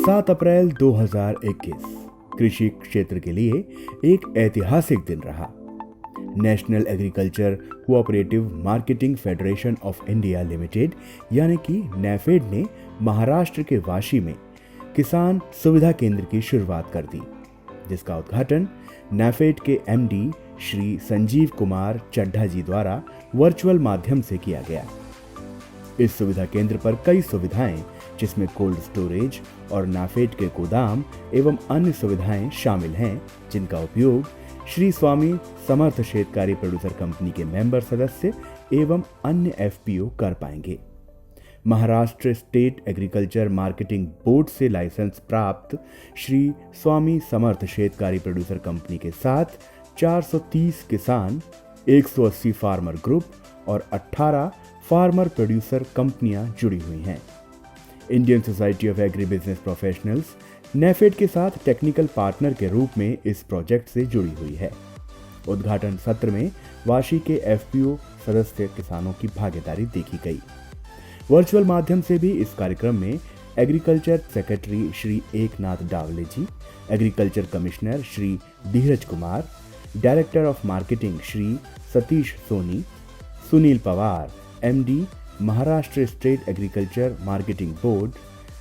7 अप्रैल 2021 कृषि क्षेत्र के लिए एक ऐतिहासिक दिन रहा। National agriculture cooperative marketing federation of India limited यानी कि नेफेड ने महाराष्ट्र के वाशी में किसान सुविधा केंद्र की शुरुआत कर दी, जिसका उद्घाटन नेफेड के एमडी श्री संजीव कुमार चड्ढा जी द्वारा वर्चुअल माध्यम से किया गया। इस सुविधा केंद्र पर कई सुविधाएं जिसमें कोल्ड स्टोरेज और नाफेड के गोदाम एवं अन्य सुविधाएं शामिल हैं, जिनका उपयोग श्री स्वामी समर्थ शेतकारी प्रोड्यूसर कंपनी के मेंबर सदस्य एवं अन्य एफपीओ कर पाएंगे। Maharashtra state agriculture marketing board से लाइसेंस प्राप्त श्री स्वामी समर्थ शेतकारी प्रोड्यूसर कंपनी के साथ 430 किसान, 180 फार्मर ग्रुप और 18 फार्मर प्रोड्यूसर कंपनियां जुड़ी हुई हैं। Indian society of agri business professionals NAFED के साथ टेक्निकल पार्टनर के रूप में इस प्रोजेक्ट से जुड़ी हुई है। उद्घाटन सत्र में वाशी के एफपीओ सदस्य किसानों की भागीदारी देखी गई। वर्चुअल माध्यम से भी इस कार्यक्रम में agriculture secretary Shri Eknath Dawale ji, agriculture commissioner Shri Dheeraj Kumar, director of marketing Shri Satish Soni, Sunil Pawar, MD Maharashtra state agriculture marketing board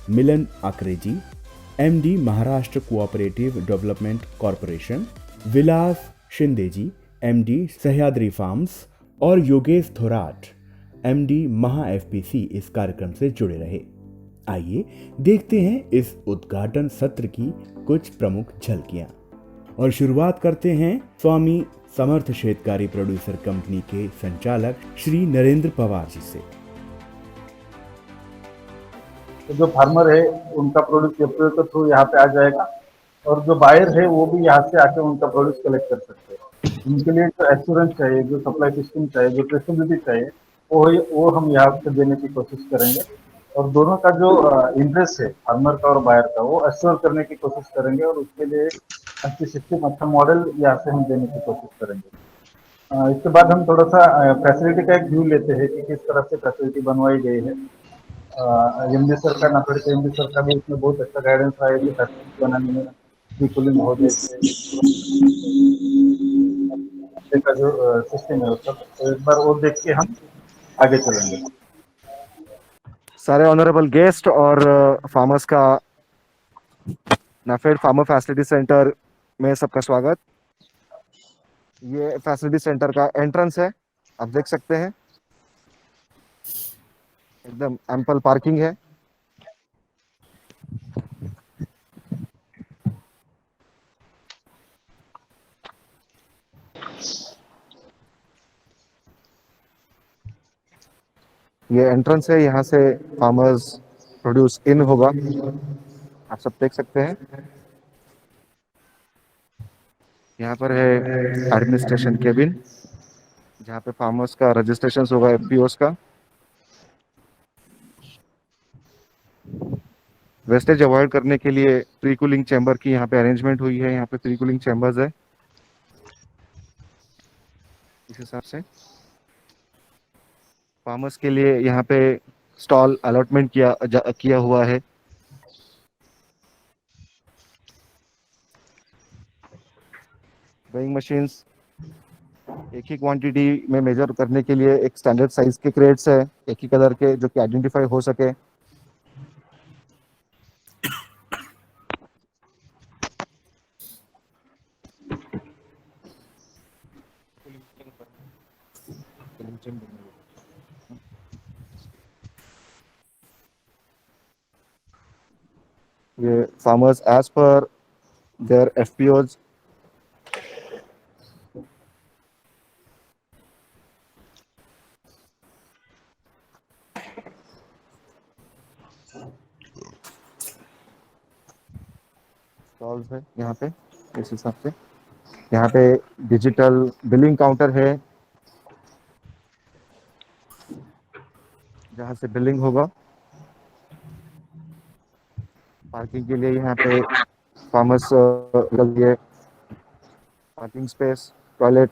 Milan आकरेजी, MD Maharashtra cooperative development corporation Vilas Shinde ji, MD Sahyadri farms और योगेश थोराट, एमडी महा एफपीसी इस कार्यक्रम से जुड़े रहे। आइए देखते हैं इस उद्घाटन सत्र की कुछ प्रमुख झलकियां और शुरुआत करते हैं स्वामी समर्थ शेतकारी प्रोड्यूसर कंपनी के संचालक श्री नरेंद्र पवार जी से। तो जो फार्मर है उनका प्रोड्यूस एफपीओ के थ्रू यहाँ पे आ जाएगा और जो बायर है वो भी यहाँ से आके उनका प्रोड्यूस कलेक्ट कर सकते हैं। उनके लिए जो एश्योरेंस चाहिए, जो सप्लाई सिस्टम चाहिए, जो ट्रेसेबिलिटी चाहिए, वो हम यहाँ पे देने की कोशिश करेंगे और दोनों का जो इंटरेस्ट है फार्मर का और बायर का वो एश्योर करने की कोशिश करेंगे और उसके लिए अच्छी सिस्टम, अच्छा मॉडल यहाँ से हम देने की कोशिश करेंगे। इसके बाद हम थोड़ा सा फैसिलिटी का एक व्यू लेते हैं कि किस तरह से फैसिलिटी बनवाई गई है। एमडी सर का, नाफेड के एमडी सर का भी इसमें बहुत अच्छा गाइडेंस रहा है कि फैसिलिटी बनाने में प्री कूलिंग हो जाए का जो सिस्टम है उसका, तो एक बार वो देख के हम आगे चलेंगे। सारे ऑनरेबल गेस्ट और फार्मर्स का नाफेड फार्मर फैसिलिटी सेंटर में सबका स्वागत। ये फैसिलिटी सेंटर का एंट्रेंस है, आप देख सकते हैं एकदम एम्पल पार्किंग है। ये एंट्रेंस है, यहाँ से फार्मर्स प्रोड्यूस इन होगा, आप सब देख सकते हैं। यहाँ पर है एडमिनिस्ट्रेशन केबिन, जहाँ पे फार्मर्स का रजिस्ट्रेशन होगा एफपीओस का। वेस्टेज अवॉइड करने के लिए प्री कूलिंग चैम्बर की यहाँ पे अरेंजमेंट हुई है। यहाँ पे प्री कूलिंग चैम्बर्स है। इस हिसाब से फार्मर्स के लिए यहाँ पे स्टॉल अलॉटमेंट किया हुआ है। वेइंग मशीन्स एक ही क्वांटिटी में मेजर करने के लिए एक स्टैंडर्ड साइज के क्रेट्स है, एक ही कलर के, जो कि आइडेंटिफाई हो सके। ये farmers as per their FPOs stalls है यहाँ पे। इस हिसाब से यहाँ पे डिजिटल बिलिंग काउंटर है, जहाँ से बिलिंग होगा। पार्किंग के लिए यहाँ पे फार्मर्स लगी है, parking space, toilet,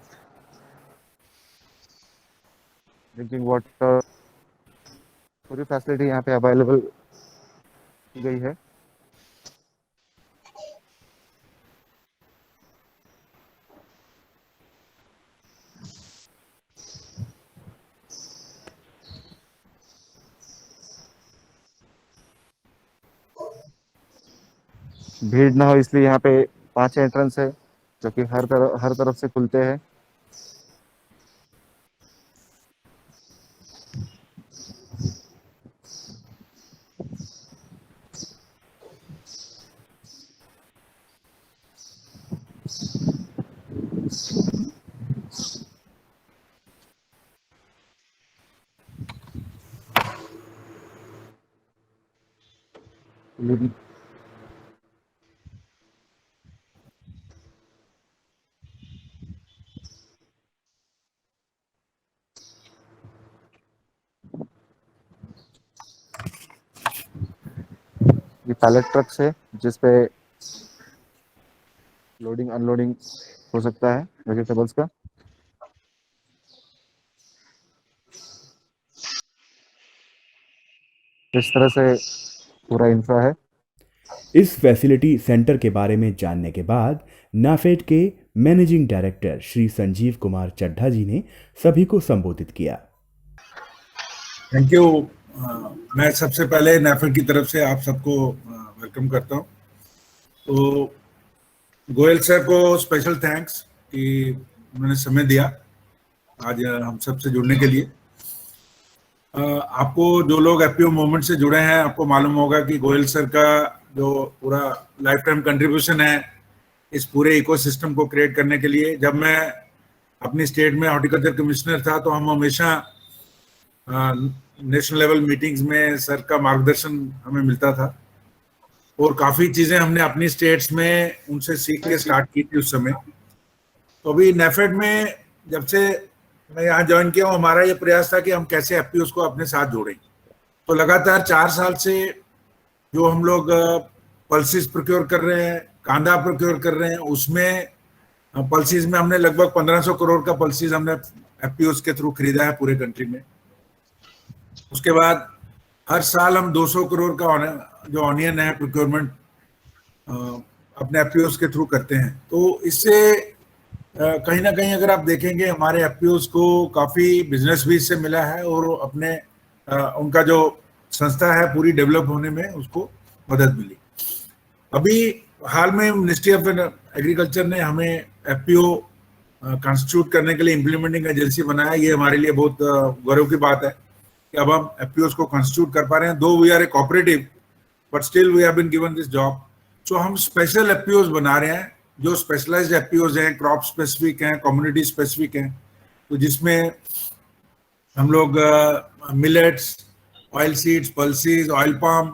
drinking water, पूरी फैसिलिटी यहाँ पे अवेलेबल की गई है। भीड़ ना हो इसलिए यहाँ पे 5 एंट्रेंस है जो कि हर तरफ से खुलते हैं। ये पैलेट ट्रक्स है जिस पे लोडिंग अनलोडिंग हो सकता है वेजिटेबल्स का। इस तरह से पूरा इंफ्रा है। इस फैसिलिटी सेंटर के बारे में जानने के बाद नाफेड के मैनेजिंग डायरेक्टर श्री संजीव कुमार चड्ढा जी ने सभी को संबोधित किया। Thank you. मैं सबसे पहले नाफेड की तरफ से आप सबको वेलकम करता हूं। तो गोयल सर को स्पेशल थैंक्स कि उन्होंने समय दिया आज हम सबसे जुड़ने के लिए। आपको जो लोग एफपीओ मूवमेंट से जुड़े हैं आपको मालूम होगा कि गोयल सर का जो पूरा लाइफ टाइम कंट्रीब्यूशन है इस पूरे इकोसिस्टम को क्रिएट करने के लिए। जब मैं अपनी स्टेट में हॉर्टिकल्चर कमिश्नर था तो हम हमेशा नेशनल लेवल मीटिंग्स में सर का मार्गदर्शन हमें मिलता था और काफ़ी चीज़ें हमने अपनी स्टेट्स में उनसे सीख के स्टार्ट की थी उस समय। तो अभी नेफेड में जब से मैं यहाँ ज्वाइन किया हूँ हमारा ये प्रयास था कि हम कैसे एफपीओस को अपने साथ जोड़ें। तो लगातार 4 साल से जो हम लोग पल्सेस प्रोक्योर कर रहे हैं, कांदा प्रोक्योर कर रहे हैं, उसमें पल्सेस में हमने लगभग 1500 करोड़ का पल्सेस हमने एफपीओस के थ्रू खरीदा है पूरे कंट्री में। उसके बाद हर साल हम 200 करोड़ का जो ऑनियन है प्रोक्योरमेंट अपने एफपीओस के थ्रू करते हैं। तो इससे कहीं ना कहीं अगर आप देखेंगे हमारे एफपीओस को काफ़ी बिजनेस भी इससे मिला है और अपने उनका जो संस्था है पूरी डेवलप होने में उसको मदद मिली। अभी हाल में मिनिस्ट्री ऑफ एग्रीकल्चर ने हमें एफपीओ कॉन्स्टिट्यूट करने के लिए इम्प्लीमेंटिंग एजेंसी बनाया। ये हमारे लिए बहुत गौरव की बात है कि अब हम एफपीओस को कॉन्स्टिट्यूट कर पा रहे हैं। Though we are a cooperative but still we have been given this job. So हम स्पेशल एफपीओस बना रहे हैं जो स्पेशलाइज्ड एफपीओस हैं, क्रॉप स्पेसिफिक हैं, कम्युनिटी स्पेसिफिक हैं। तो जिसमें हम लोग millets, oil seeds, pulses, oil palm,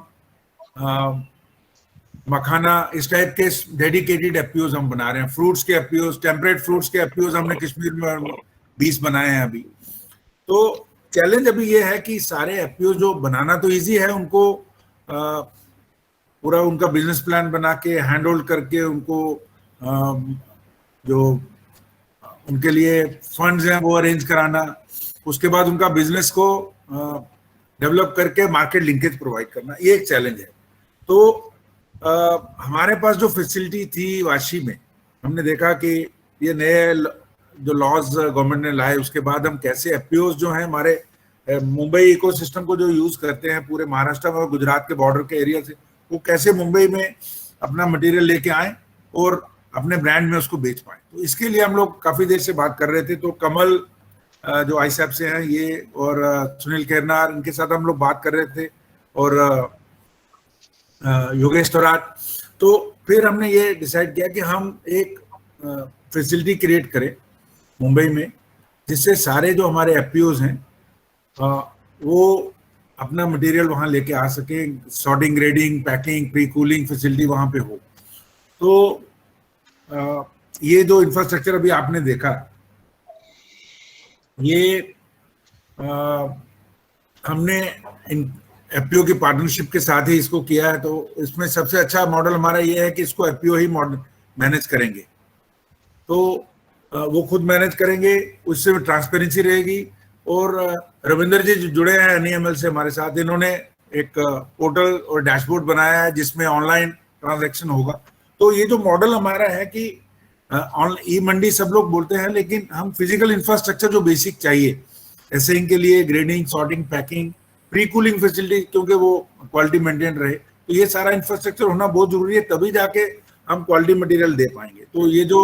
makhana, इस टाइप के डेडिकेटेड एफपीओस हम बना रहे हैं। फ्रूट्स के एफपीओस, टेम्परेट फ्रूट्स के एफपीओस हमने कश्मीर में 20 बनाए हैं अभी। तो चैलेंज अभी ये है कि सारे एफपीओ जो बनाना तो इजी है, उनको पूरा उनका बिजनेस प्लान बना के हैंड होल्ड करके उनको जो उनके लिए फंड्स हैं वो अरेंज कराना, उसके बाद उनका बिजनेस को डेवलप करके मार्केट लिंकेज प्रोवाइड करना, ये एक चैलेंज है। तो हमारे पास जो फैसिलिटी थी वाशी में, हमने देखा कि ये नए जो लॉज गवर्नमेंट ने लाए उसके बाद हम कैसे एफपीओस जो हैं हमारे मुंबई इकोसिस्टम को जो यूज करते हैं पूरे महाराष्ट्र में और गुजरात के बॉर्डर के एरिया से, वो कैसे मुंबई में अपना मटेरियल लेके आए और अपने ब्रांड में उसको बेच पाए। तो इसके लिए हम लोग काफी देर से बात कर रहे थे। तो कमल जो आईसैप से हैं ये और सुनील खेरनार, इनके साथ हम लोग बात कर रहे थे और योगेश तोराट। तो फिर हमने ये डिसाइड किया कि हम एक फैसिलिटी क्रिएट करें मुंबई में जिससे सारे जो हमारे एफपीओज हैं वो अपना मटेरियल वहाँ लेके आ सके। Sorting, grading, packing, pre cooling facility वहाँ पे हो। तो ये जो इंफ्रास्ट्रक्चर अभी आपने देखा ये हमने एफपीओ की पार्टनरशिप के साथ ही इसको किया है। तो इसमें सबसे अच्छा मॉडल हमारा ये है कि इसको एफपीओ ही मैनेज करेंगे। तो वो खुद मैनेज करेंगे, उससे ट्रांसपेरेंसी रहेगी। और रविंदर जी जुड़े हैं एनईएमएल से हमारे साथ, इन्होंने एक पोर्टल और डैशबोर्ड बनाया है जिसमें ऑनलाइन ट्रांजैक्शन होगा। तो ये जो मॉडल हमारा है कि ई मंडी सब लोग बोलते हैं, लेकिन हम फिजिकल इंफ्रास्ट्रक्चर जो बेसिक चाहिए एसेइंग के लिए, grading, sorting, packing, pre cooling facility, क्योंकि वो क्वालिटी मेंटेन रहे, तो ये सारा इंफ्रास्ट्रक्चर होना बहुत जरूरी है, तभी जाके हम क्वालिटी मटेरियल दे पाएंगे। तो ये जो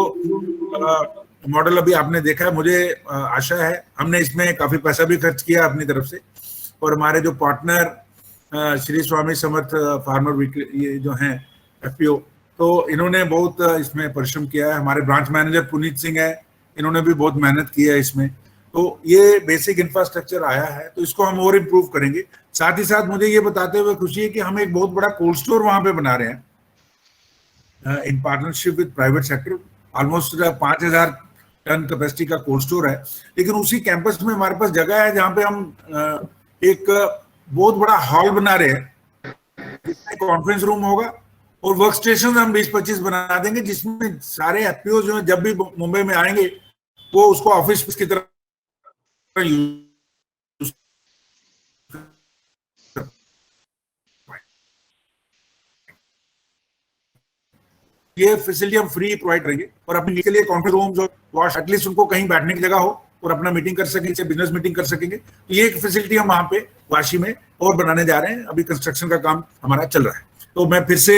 मॉडल अभी आपने देखा है, मुझे आशा है, हमने इसमें काफी पैसा भी खर्च किया अपनी तरफ से, और हमारे जो पार्टनर श्री स्वामी समर्थ फार्मर ये जो हैं एफपीओ, तो इन्होंने बहुत इसमें परिश्रम किया है। हमारे ब्रांच मैनेजर पुनीत सिंह है, इन्होंने भी बहुत मेहनत की है इसमें। तो ये बेसिक इंफ्रास्ट्रक्चर आया है, तो इसको हम और इम्प्रूव करेंगे। साथ ही साथ मुझे ये बताते हुए खुशी है कि हम एक बहुत बड़ा कोल्ड स्टोर वहां पे बना रहे हैं in partnership with private sector. Almost 5,000 ton capacity का कोल्ड स्टोर है, लेकिन उसी कैंपस में हमारे पास जगह है जहां पे हम एक बहुत बड़ा हॉल बना रहे हैं, जिसमें कॉन्फ्रेंस रूम होगा और वर्क स्टेशन हम 20-25 बना देंगे, जिसमें सारे एफपीओ जो है जब भी मुंबई में आएंगे वो उसको ऑफिस की तरह यूज। ये फैसिलिटी हम फ्री प्रोवाइड करेंगे, और अपने के लिए कॉन्फ्रेंस रूम्स और वॉश, एटलीस्ट उनको कहीं बैठने की जगह हो और अपना मीटिंग कर सकेंगे, बिजनेस मीटिंग कर सकेंगे। तो ये एक फैसिलिटी हम वहां पे वाशी में और बनाने जा रहे हैं। अभी कंस्ट्रक्शन का काम हमारा चल रहा है। तो मैं फिर से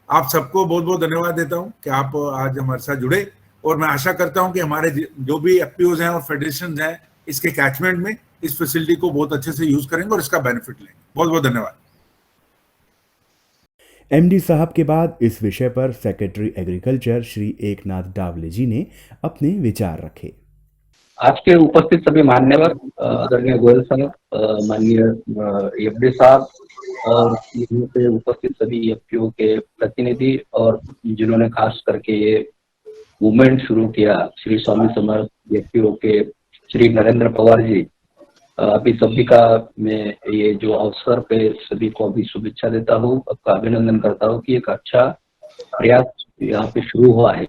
आप सबको बहुत बहुत धन्यवाद देता हूं कि आप आज हमारे साथ जुड़े, और मैं आशा करता हूं कि हमारे जो भी एफपीओज हैं और फेडरेशन हैं इसके कैचमेंट में इस फैसिलिटी को बहुत अच्छे से यूज करेंगे और इसका बेनिफिट लेंगे। बहुत बहुत धन्यवाद। एमडी साहब के बाद इस विषय पर सेक्रेटरी एग्रीकल्चर श्री एकनाथ डावले जी ने अपने विचार रखे। आज के उपस्थित सभी मान्यवर, आदरणीय गोयल साहब, माननीय एफडी साहब, और यहाँ पे उपस्थित सभी एफपीओ के प्रतिनिधि, और जिन्होंने खास करके ये मूवमेंट शुरू किया, श्री स्वामी समर्थ एफपीओ के श्री नरेंद्र पवार जी, अभी सभी का मैं ये जो अवसर पे सभी को अभी शुभेच्छा देता हूँ, आपका अभिनंदन करता हूँ कि एक अच्छा प्रयास यहाँ पे शुरू हुआ है।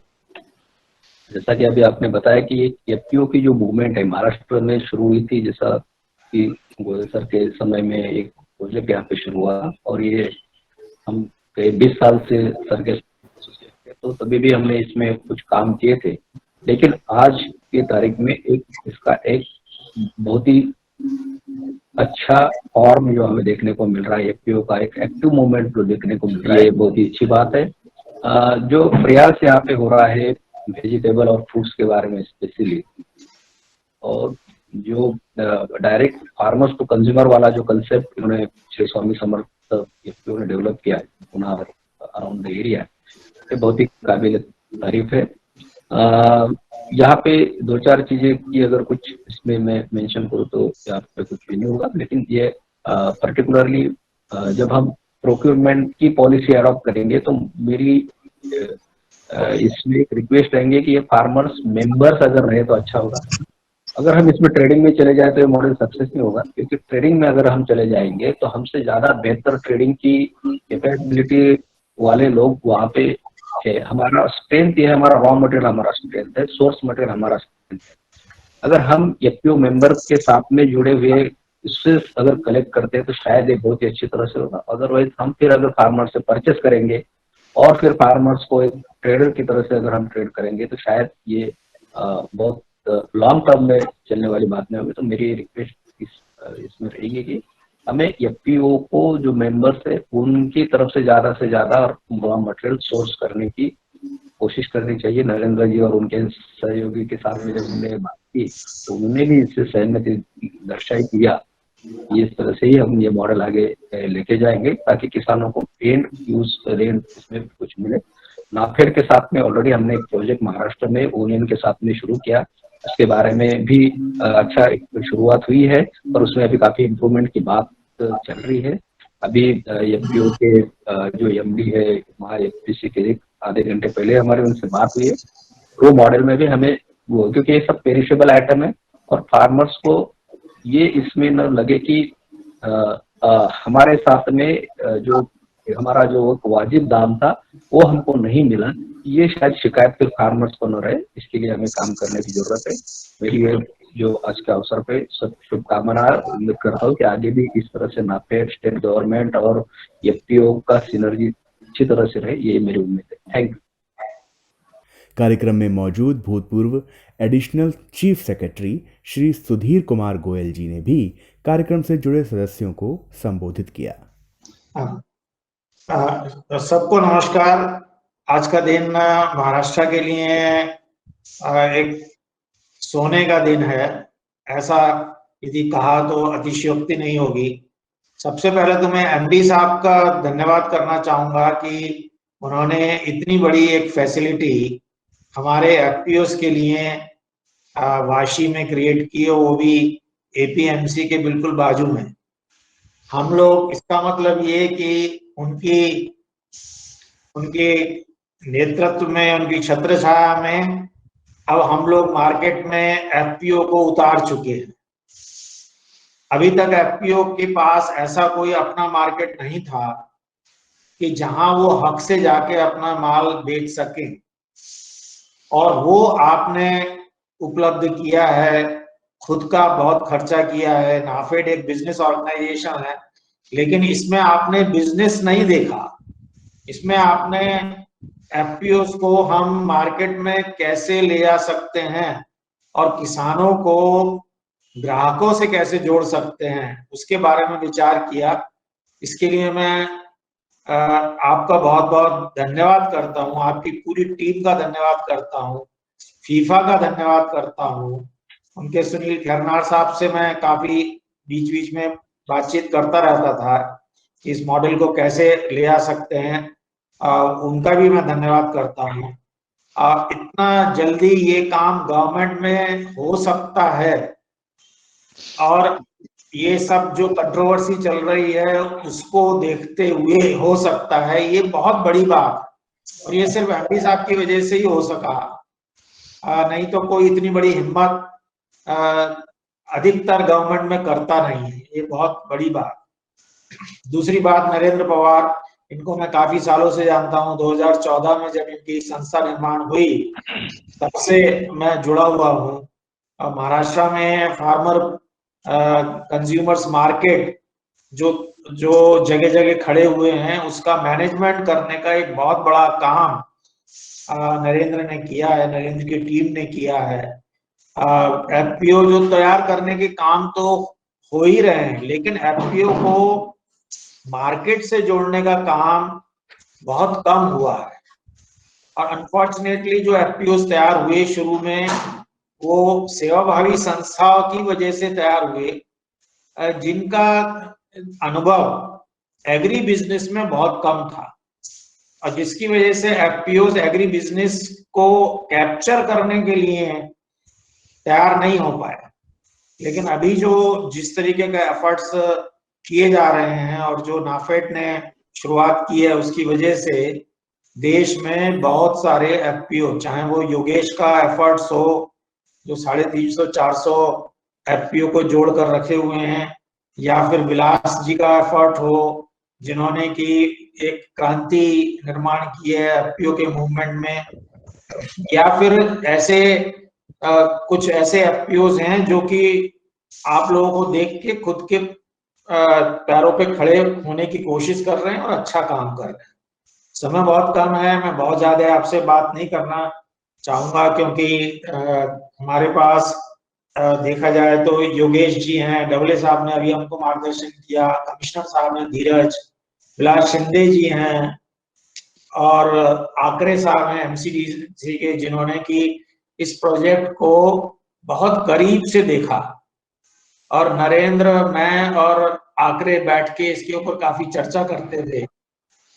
जैसा कि अभी आपने बताया कि ये एफपीओ की जो मूवमेंट है महाराष्ट्र में शुरू हुई थी, जैसा कि गोयल सर के समय में एक प्रोजेक्ट यहाँ पे शुरू हुआ, और ये हम कई 20 साल से सर के, तो तभी भी हमने इसमें कुछ काम किए थे। लेकिन आज की तारीख में इसका एक बहुत ही अच्छा फॉर्म जो हमें देखने को मिल रहा है, एफपीओ का एक एक्टिव मूवमेंट जो देखने को मिल रहा है, ये बहुत ही अच्छी बात है। जो प्रयास यहाँ पे हो रहा है वेजिटेबल और फ्रूट्स के बारे में स्पेशली, और जो डायरेक्ट फार्मर्स टू कंज्यूमर वाला जो कंसेप्ट उन्होंने श्री स्वामी समर्थ एफपीओ ने डेवलप किया है पुणे अराउंड द एरिया, ये बहुत ही काबिल तारीफ है। यहाँ पे 2-4 चीजें की अगर कुछ इसमें मैं मेंशन करूँ तो यहाँ पे कुछ भी नहीं होगा, लेकिन ये पर्टिकुलरली जब हम प्रोक्योरमेंट की पॉलिसी अडॉप्ट करेंगे तो मेरी इसमें एक रिक्वेस्ट रहेंगे कि ये फार्मर्स मेंबर्स अगर रहे तो अच्छा होगा। अगर हम इसमें ट्रेडिंग में चले जाए तो ये मॉडल सक्सेस नहीं होगा, क्योंकि ट्रेडिंग में अगर हम चले जाएंगे तो हमसे ज्यादा बेहतर ट्रेडिंग की कैपेबिलिटी वाले लोग वहाँ पे है। हमारा स्ट्रेंथ ये है, हमारा रॉ मटेरियल हमारा स्ट्रेंथ है, सोर्स मटेरियल हमारा स्ट्रेंथ है। अगर हम एफपीओ मेंबर के साथ में जुड़े हुए इससे अगर कलेक्ट करते हैं तो शायद ये बहुत ही अच्छी तरह से होगा। अदरवाइज हम फिर अगर फार्मर से परचेस करेंगे और फिर फार्मर्स को एक ट्रेडर की तरह से अगर हम ट्रेड करेंगे तो शायद ये बहुत लॉन्ग टर्म में चलने वाली बात नहीं होगी। तो मेरी रिक्वेस्ट इसमें रहेगी कि हमें एफपीओ को जो मेंबर्स है उनकी तरफ से ज्यादा रॉ मटेरियल सोर्स करने की कोशिश करनी चाहिए। नरेंद्र जी और उनके सहयोगी के साथ में जब हमने बात की तो उन्होंने भी इससे सहमति दर्शाई किया। इस तरह से ही हम ये मॉडल आगे लेके जाएंगे ताकि किसानों को एंड यूज रेंट इसमें कुछ मिले। नाफेड के साथ में ऑलरेडी हमने एक प्रोजेक्ट महाराष्ट्र में यूनियन के साथ में शुरू किया, उसके बारे में भी अच्छा शुरुआत हुई है और उसमें अभी काफी इम्प्रूवमेंट की बात चल रही है। अभी एफपीओ के जो एमडी है एफपीसी के आधे घंटे पहले हमारे उनसे बात हुई है। वो मॉडल में भी हमें वो, क्योंकि ये सब पेरिशेबल आइटम है और फार्मर्स को ये इसमें न लगे कि हमारे साथ में जो हमारा जो वाजिब दाम था वो हमको नहीं मिला, ये शायद शिकायत फिर फार्मर्स को न रहे। इसके लिए हमें काम करने की जरूरत है। मेरी ये जो आज के अवसर पे सब शुभकामनाएं, उम्मीद करता हूँ कि आगे भी इस तरह से नाफेड, स्टेट गवर्नमेंट और एफपीओ का सिनर्जी अच्छी तरह से रहे, ये मेरी उम्मीद है। Thank you. कार्यक्रम में मौजूद भूतपूर्व additional chief secretary Shri Sudhir Kumar Goyal ji ने भी कार्यक्रम से जुड़े सदस्यों को संबोधित किया। सबको नमस्कार। आज का दिन महाराष्ट्र के लिए एक सोने का दिन है, ऐसा यदि कहा तो अतिशयोक्ति नहीं होगी। सबसे पहले तो मैं एमडी साहब का धन्यवाद करना चाहूंगा कि उन्होंने इतनी बड़ी एक फैसिलिटी हमारे एफपीओस के लिए वाशी में क्रिएट की, वो भी एपीएमसी के बिल्कुल बाजू में। हम लोग, इसका मतलब ये कि उनके नेतृत्व में, उनकी छत्र छाया में अब हम लोग मार्केट में एफपीओ को उतार चुके हैं। अभी तक एफपीओ के पास ऐसा कोई अपना मार्केट नहीं था कि जहां वो हक से जाके अपना माल बेच सके, और वो आपने उपलब्ध किया है। खुद का बहुत खर्चा किया है। नाफेड एक बिजनेस ऑर्गेनाइजेशन है, लेकिन इसमें आपने बिजनेस नहीं देखा, इसमें आपने एफपीओस को हम मार्केट में कैसे ले जा सकते हैं और किसानों को ग्राहकों से कैसे जोड़ सकते हैं, उसके बारे में विचार किया। इसके लिए मैं आपका बहुत बहुत धन्यवाद करता हूं, आपकी पूरी टीम का धन्यवाद करता हूं, फीफा का धन्यवाद करता हूं। उनके सुनील खैरनार साहब से मैं काफी बीच बीच में बातचीत करता रहता था कि इस मॉडल को कैसे ले आ सकते हैं। उनका भी मैं धन्यवाद करता हूँ। इतना जल्दी ये काम गवर्नमेंट में हो सकता है, और ये सब जो कंट्रोवर्सी चल रही है उसको देखते हुए हो सकता है, ये बहुत बड़ी बात। और ये सिर्फ एमडी साहब की वजह से ही हो सका, नहीं तो कोई इतनी बड़ी हिम्मत अधिकतर गवर्नमेंट में करता नहीं है। ये बहुत बड़ी बात। दूसरी बात, नरेंद्र पवार, इनको मैं काफी सालों से जानता हूं। 2014 में जब इनकी संस्था निर्माण हुई तब से मैं जुड़ा हुआ हूं। महाराष्ट्र में फार्मर कंज्यूमर्स मार्केट जो जगह जगह खड़े हुए हैं, उसका मैनेजमेंट करने का एक बहुत बड़ा काम नरेंद्र ने किया है, नरेंद्र की टीम ने किया है। एफपीओ जो तैयार करने के काम तो हो ही रहे हैं, लेकिन एफपीओ को मार्केट से जोड़ने का काम बहुत कम हुआ है। और अनफॉर्चुनेटली जो एफपीओ तैयार हुए शुरू में, वो सेवाभावी संस्थाओं की वजह से तैयार हुए, जिनका अनुभव एग्री बिजनेस में बहुत कम था, और जिसकी वजह से एफपीओ एग्री बिजनेस को कैप्चर करने के लिए तैयार नहीं हो पाए। लेकिन अभी जो जिस तरीके का एफर्ट्स किए जा रहे हैं और जो नाफेड ने शुरुआत की है, उसकी वजह से देश में बहुत सारे एफपीओ, चाहे वो योगेश का एफर्ट्स हो जो 350-400 एफपीओ को जोड़कर रखे हुए हैं, या फिर विलास जी का एफर्ट हो जिन्होंने की एक क्रांति निर्माण की है एफपीओ के मूवमेंट में, या फिर ऐसे कुछ ऐसे एफपीओज हैं जो कि आप लोगों को देख के खुद के पैरों पे खड़े होने की कोशिश कर रहे हैं और अच्छा काम कर रहे हैं। समय बहुत कम है, मैं बहुत ज्यादा आपसे बात नहीं करना चाहूंगा, क्योंकि हमारे पास देखा जाए तो योगेश जी हैं, डबले साहब ने अभी हमको मार्गदर्शन किया, कमिश्नर साहब ने धीरज, विलास शिंदे जी हैं, और आकरे साहब हैं एमसीडीसी के, जिन्होंने की इस प्रोजेक्ट को बहुत करीब से देखा। और नरेंद्र, मैं और आकरे बैठ के इसके ऊपर काफी चर्चा करते थे,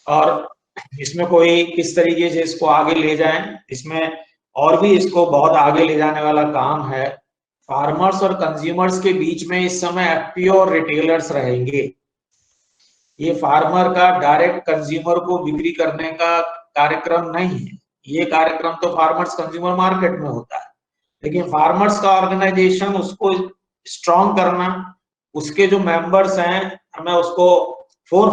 और इसमें कोई किस तरीके से इसको आगे ले जाएं, इसमें और भी इसको बहुत आगे ले जाने वाला काम है। फार्मर्स और कंज्यूमर्स के बीच में इस समय एफपीओ और रिटेलर्स रहेंगे। ये फार्मर का डायरेक्ट कंज्यूमर को बिक्री करने का कार्यक्रम नहीं है, ये कार्यक्रम तो फार्मर्स कंज्यूमर मार्केट में होता है। लेकिन फार्मर्स का ऑर्गेनाइजेशन, उसको स्ट्रॉन्ग करना, उसके जो मेंबर्स हैं, मैं उसको 4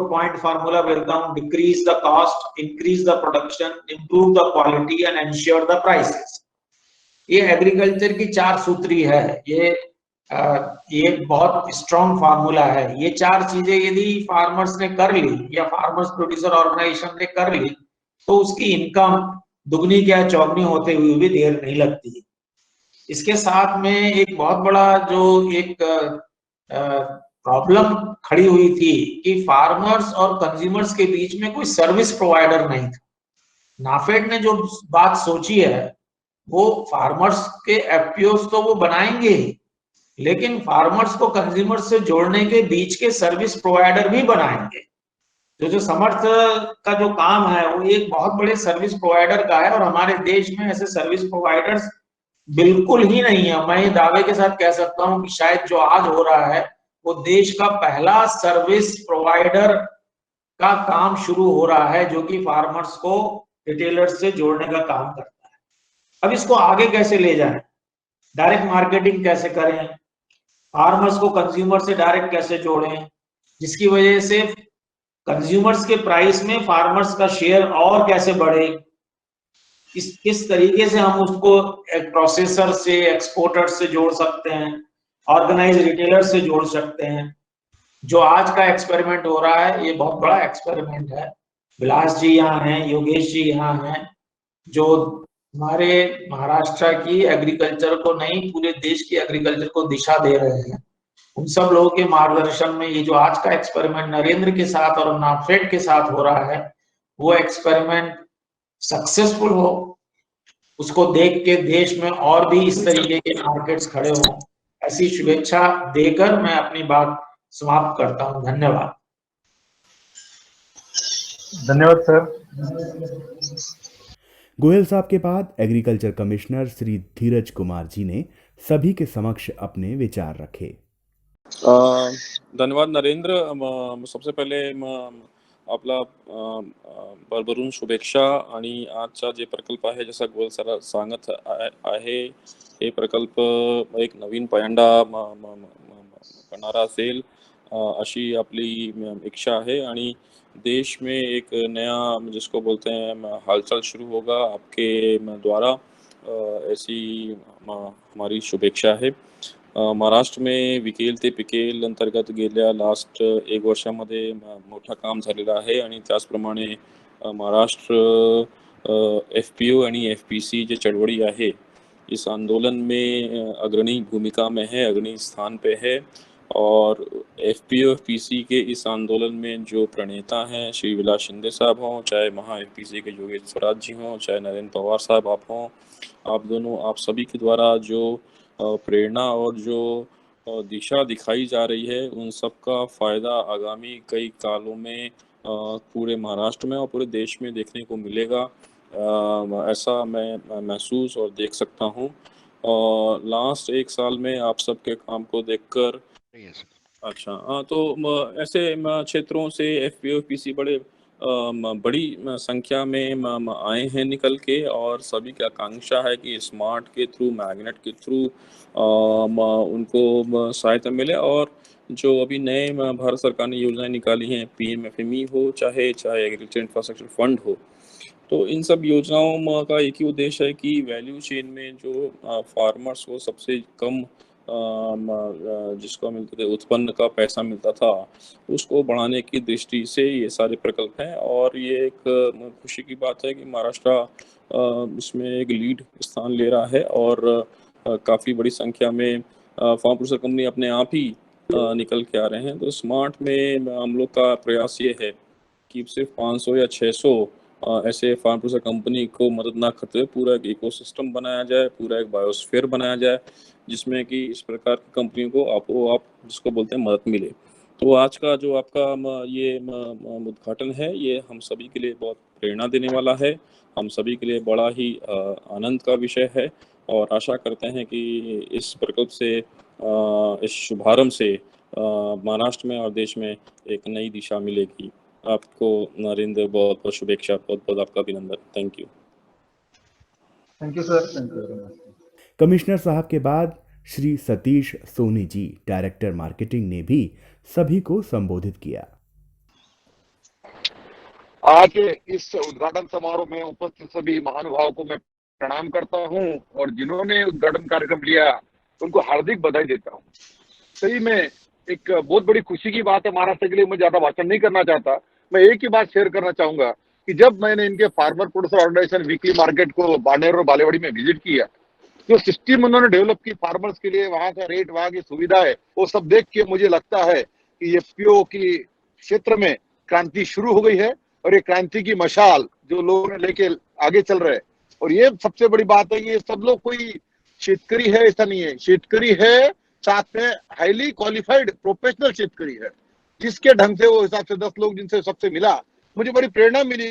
पॉइंट फार्मूला बोलता हूँ: decrease the cost, increase the production, improve the quality and ensure the prices. ये एग्रीकल्चर की 4 सूत्री है। ये बहुत स्ट्रॉन्ग फार्मूला है। ये 4 चीजें यदि फार्मर्स ने कर ली, या फार्मर्स प्रोड्यूसर ऑर्गेनाइजेशन ने कर ली, तो उसकी इनकम दुगनी क्या चौगनी होते हुए भी देर नहीं लगती। इसके साथ में एक बहुत बड़ा जो एक प्रॉब्लम खड़ी हुई थी कि फार्मर्स और कंज्यूमर्स के बीच में कोई सर्विस प्रोवाइडर नहीं था। नाफेड ने जो बात सोची है वो फार्मर्स के एफपीओस तो वो बनाएंगे ही, लेकिन फार्मर्स को कंज्यूमर्स से जोड़ने के बीच के सर्विस प्रोवाइडर भी बनाएंगे। जो समर्थ का जो काम है वो एक बहुत बड़े सर्विस प्रोवाइडर का है, और हमारे देश में ऐसे सर्विस प्रोवाइडर्स बिल्कुल ही नहीं है। मैं ये दावे के साथ कह सकता हूं कि शायद जो आज हो रहा है वो देश का पहला सर्विस प्रोवाइडर का काम शुरू हो रहा है, जो कि फार्मर्स को रिटेलर्स से जोड़ने का काम करता है। अब इसको आगे कैसे ले जाएं, डायरेक्ट मार्केटिंग कैसे करें, फार्मर्स को कंज्यूमर से डायरेक्ट कैसे जोड़ें, जिसकी वजह से कंज्यूमर्स के प्राइस में फार्मर्स का शेयर और कैसे बढ़े, किस तरीके से हम उसको एक प्रोसेसर से, एक्सपोर्टर से जोड़ सकते हैं, ऑर्गेनाइज रिटेलर से जोड़ सकते हैं। जो आज का एक्सपेरिमेंट हो रहा है ये बहुत बड़ा एक्सपेरिमेंट है। विलास जी यहाँ हैं, योगेश जी यहाँ हैं, जो हमारे महाराष्ट्र की एग्रीकल्चर को नहीं पूरे देश की एग्रीकल्चर को दिशा दे रहे हैं। उन सब लोगों के मार्गदर्शन में ये जो आज का एक्सपेरिमेंट नरेंद्र के साथ और नाफेड के साथ हो रहा है वो एक्सपेरिमेंट सक्सेसफुल हो, उसको देख के देश में और भी इस तरीके के मार्केट्स खड़े हों, ऐसी शुभेच्छा देकर मैं अपनी बात समाप्त करता हूं। धन्यवाद। धन्यवाद सर। गोयल साहब के बाद एग्रीकल्चर कमिश्नर श्री धीरज कुमार जी ने सभी के समक्ष अपने विचार रखे। धन्यवाद नरेंद्र। सबसे पहिले आपला भरभरून शुभेच्छा। आणि आजचा जे प्रकल्प आहे जसा गोयल सर सांगत आहे हे प्रकल्प एक नवीन पायंडा करणारा असेल अशी आपली इच्छा है। आणि देश में एक नया जिसको बोलते हैं हालचाल शुरू होगा आपके द्वारा, ऐसी हमारी शुभेच्छा है। महाराष्ट्र में विकेल ते पिकेल अंतर्गत गेल्या लास्ट एक वर्षामध्ये मोठा काम झालेलं आहे आणि त्याचप्रमाणे महाराष्ट्र एफपीओ आणि एफपीसी जे चळवळी आहे इस आंदोलन में अग्रणी भूमिका में है, अग्रणी स्थान पे है। और एफपीओ एफपीसी के इस आंदोलन में जो प्रणेता हैं श्री विलास शिंदे साहब हों, चाहे महा एफपीसी के योगेश स्वराज जी हों, चाहे नरेंद्र पवार साहब आप हों, आप दोनों आप सभी के द्वारा जो प्रेरणा और जो दिशा दिखाई जा रही है उन सब का फ़ायदा आगामी कई कालों में पूरे महाराष्ट्र में और पूरे देश में देखने को मिलेगा, ऐसा मैं महसूस और देख सकता हूँ। लास्ट एक साल में आप सबके काम को देखकर अच्छा हाँ, तो ऐसे क्षेत्रों से एफपीओ एफपीसी बड़े बड़ी संख्या में आए हैं निकल के, और सभी की आकांक्षा है कि स्मार्ट के थ्रू, मैग्नेट के थ्रू उनको सहायता मिले। और जो अभी नए भारत सरकार ने योजनाएं निकाली हैं, पीएमएफएमई हो चाहे एग्रीकल्चर इंफ्रास्ट्रक्चर फंड हो, तो इन सब योजनाओं का एक ही उद्देश्य है कि वैल्यू चेन में जो फार्मर्स को सबसे कम जिसको मिलते थे उत्पन्न का पैसा मिलता था उसको बढ़ाने की दृष्टि से ये सारे प्रकल्प हैं। और ये एक खुशी की बात है कि महाराष्ट्र इसमें एक लीड स्थान ले रहा है और काफ़ी बड़ी संख्या में फार्म प्रोड्यूसर कंपनी अपने आप ही निकल के आ रहे हैं। तो स्मार्ट में हम लोग का प्रयास ये है कि सिर्फ 500 या 600 ऐसे फार्म प्रोड्यूसर कंपनी को मदद ना करते हुए पूरा एक इकोसिस्टम बनाया जाए, पूरा एक बायोस्फीयर बनाया जाए जिसमें कि इस प्रकार की कंपनियों को आप जिसको बोलते हैं मदद मिले। तो आज का जो आपका ये उद्घाटन है ये हम सभी के लिए बहुत प्रेरणा देने वाला है, हम सभी के लिए बड़ा ही आनंद का विषय है। और आशा करते हैं कि इस प्रकल्प से इस शुभारंभ से महाराष्ट्र में और देश में एक नई दिशा मिलेगी। आपको नरेंद्र बहुत बहुत शुभेच्छा, बहुत बहुत आपका अभिनंदन। Thank you. Thank you sir. Thank you very much. Commissioner साहब के बाद श्री सतीश सोनी जी, डायरेक्टर मार्केटिंग, ने भी सभी को संबोधित किया। आज इस उद्घाटन समारोह में उपस्थित सभी महानुभावों को मैं प्रणाम करता हूं और जिन्होंने उद्घाटन कार्यक्रम लिया उनको हार्दिक बधाई देता हूं। सही में एक बहुत बड़ी खुशी की बात है महाराष्ट्र के लिए। मैं ज्यादा भाषण नहीं करना चाहता, मैं एक ही बात शेयर करना चाहूंगा कि जब मैंने इनके farmer producer organization weekly market को बानेर और बालेवाड़ी में विजिट किया, जो सिस्टम उन्होंने डेवलप की फार्मर्स के लिए, वहां का रेट, वहां की सुविधा है, वो सब देख के मुझे लगता है कि एफपीओ की क्षेत्र में क्रांति शुरू हो गई है और ये क्रांति की मशाल जो लोग लेके आगे चल रहे हैं। और ये सबसे बड़ी बात है, ये सब लोग कोई शेतकरी है ऐसा नहीं है, शेतकरी है साथ में हाईली क्वालिफाइड प्रोफेशनल शेतकरी है, जिसके ढंग से वो हिसाब से 10 लोग जिनसे सबसे मिला, मुझे बड़ी प्रेरणा मिली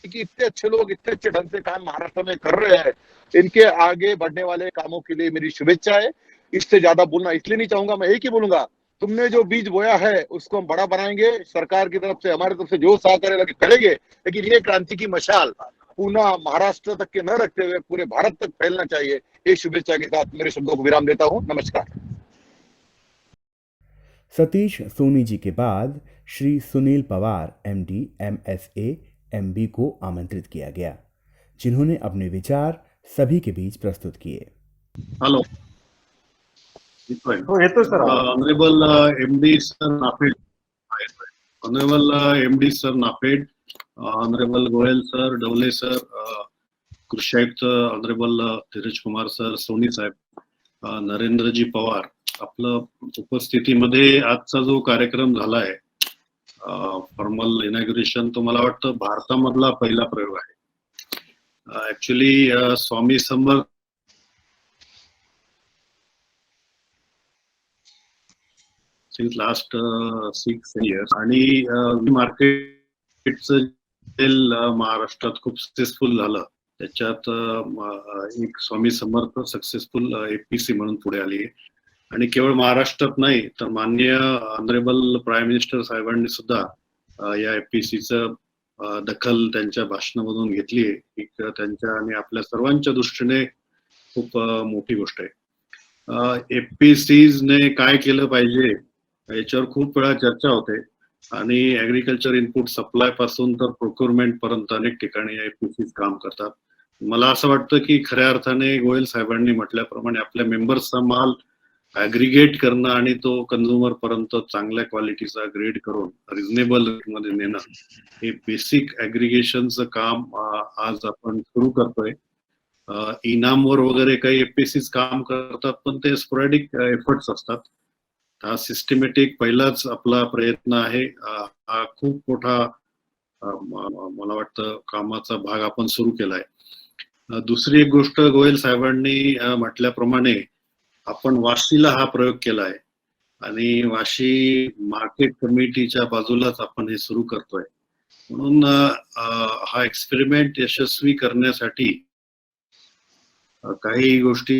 कि इतने अच्छे लोग इतने अच्छे ढंग से काम महाराष्ट्र में कर रहे हैं। इनके आगे बढ़ने वाले कामों के लिए मेरी शुभेच्छा है। इससे ज्यादा बोलना इसलिए नहीं चाहूंगा, मैं एक ही बोलूंगा, तुमने जो बीज बोया है उसको हम बड़ा बनाएंगे। सरकार की तरफ से हमारी तरफ से जो सहकार्य लगे करेंगे, लेकिन ये क्रांति की मशाल पूना महाराष्ट्र तक के न रखते हुए पूरे भारत तक फैलना चाहिए। एक शुभेच्छा के साथ मेरे शब्दों को विराम देता हूँ। नमस्कार। सतीश सोनी जी के बाद Shri Sunil Pawar MD MSA MB को आमंत्रित किया गया, जिन्होंने अपने विचार सभी के बीच प्रस्तुत किए। हॅलो, हो येतोय सर आवाज. Honourable MD sir NAFED, honourable MD sir NAFED, honourable Goyal sir, Dawale sir, कृषी आयुक्त ऑनरेबल धीरज कुमार सर, सोनी साहेब, नरेंद्रजी पवार, आपलं उपस्थितीमध्ये आजचा जो कार्यक्रम झालाय फॉर्मल इनॉग्रेशन, तो मला वाटतं भारतामधला पहिला प्रयोग आहे. Actually Swami Samarth since last 6 years आणि मार्केटचं महाराष्ट्रात खूप सक्सेसफुल झालं. त्याच्यात एक स्वामी समर्थ सक्सेसफुल APC म्हणून पुढे आली आहे. आणि केवळ महाराष्ट्रात नाही तर माननीय ऑनरेबल प्राईम मिनिस्टर साहेबांनी सुद्धा या APCचं दखल त्यांच्या भाषणामधून घेतली आहे. एक त्यांच्या आणि आपल्या सर्वांच्या दृष्टीने खूप मोठी गोष्ट आहे. APCs ने काय केलं पाहिजे याच्यावर खूप वेळा चर्चा होते आणि ऍग्रिकल्चर इनपुट सप्लाय पासून तर प्रोक्युरमेंट पर्यंत अनेक ठिकाणी APCs काम करतात. मला असं वाटतं की खऱ्या अर्थाने गोयल साहेबांनी म्हटल्याप्रमाणे आपल्या मेंबर्सचा माल ऍग्रिगेट करणं आणि तो कंझ्युमर पर्यंत चांगल्या क्वालिटीचा ग्रेड करून रिझनेबल मध्ये नेणं, हे बेसिक ऍग्रिगेशनचं काम आज आपण सुरू करतोय. इनामवर वगैरे काही APCs काम करतात, पण ते स्पोरॅडिक एफर्ट्स असतात. हा सिस्टमॅटिक पहिलाच आपला प्रयत्न आहे. हा खूप मोठा मला वाटतं कामाचा भाग आपण सुरू केलाय. दुसरी एक गोष्ट, गोयल साहेबांनी म्हटल्याप्रमाणे आपण वाशीला हा प्रयोग केलाय आणि वाशी मार्केट कमिटीच्या बाजूलाच आपण हे सुरू करतोय. म्हणून हा एक्सपेरिमेंट यशस्वी करण्यासाठी काही गोष्टी